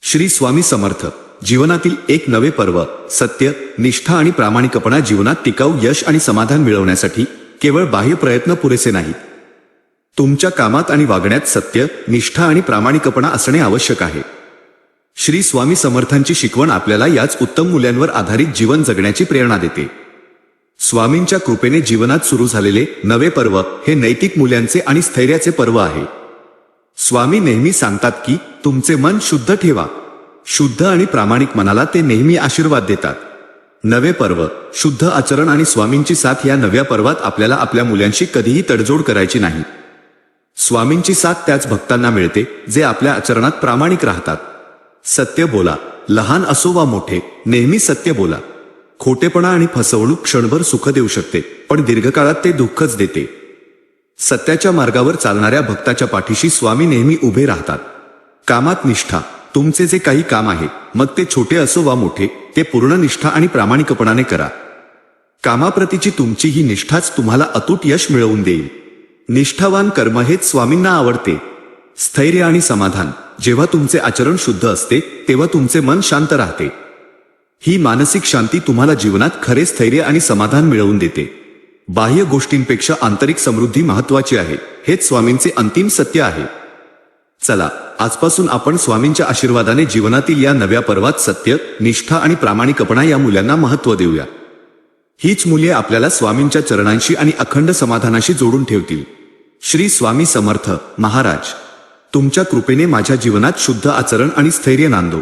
श्री स्वामी समर्थ. जीवनातील एक नवे पर्व. सत्य, निष्ठा आणि प्रामाणिकपणा. जीवनात टिकाऊ यश आणि समाधान मिळवण्यासाठी केवळ बाह्य प्रयत्न पुरेसे नाहीत. तुमच्या कामात आणि वागण्यात सत्य, निष्ठा आणि प्रामाणिकपणा असणे आवश्यक आहे. श्री स्वामी समर्थांची शिकवण आपल्याला याच उत्तम मूल्यांवर आधारित जीवन जगण्याची प्रेरणा देते. स्वामींच्या कृपेने जीवनात सुरू झालेले नवे पर्व हे नैतिक मूल्यांचे आणि स्थैर्याचे पर्व आहे. स्वामी नेहमी सांगतात की तुमचे मन शुद्ध ठेवा. शुद्ध आणि प्रामाणिक मनाला ते नेहमी आशीर्वाद देतात. नवे पर्व, शुद्ध आचरण आणि स्वामींची साथ. या नव्या पर्वात आपल्याला आपल्या मूल्यांशी कधीही तडजोड करायची नाही. स्वामींची साथ त्याच भक्तांना मिळते जे आपल्या आचरणात प्रामाणिक राहतात. सत्य बोला. लहान असो वा मोठे, नेहमी सत्य बोला. खोटेपणा आणि फसवणूक क्षणभर सुख देऊ शकते, पण दीर्घकाळात ते दुःखच देते. सत्याच्या मार्गावर चालणाऱ्या भक्ताच्या पाठीशी स्वामी नेहमी उभे राहतात. कामात निष्ठा. तुमचे जे काही काम आहे, मग ते छोटे असो वा मोठे, ते पूर्ण निष्ठा आणि प्रामाणिकपणाने करा. कामाप्रतीची तुमची ही निष्ठाच तुम्हाला अतूट यश मिळवून देईल. निष्ठावान कर्म हेच स्वामींना आवडते. स्थैर्य आणि समाधान. जेव्हा तुमचे आचरण शुद्ध असते तेव्हा तुमचे मन शांत राहते. ही मानसिक शांती तुम्हाला जीवनात खरे स्थैर्य आणि समाधान मिळवून देते. बाह्य गोष्टींपेक्षा आंतरिक समृद्धी महत्वाची आहे, हेच स्वामींचे अंतिम सत्य आहे. चला, आजपासून आपण स्वामींच्या आशीर्वादाने जीवनातील या नव्या पर्वात सत्य, निष्ठा आणि प्रामाणिकपणा या मूल्यांना महत्त्व देऊया. हीच मूल्ये आपल्याला स्वामींच्या चरणांशी आणि अखंड समाधानाशी जोडून ठेवतील. श्री स्वामी समर्थ महाराज. तुमच्या कृपेने माझ्या जीवनात शुद्ध आचरण आणि स्थैर्य नांदो.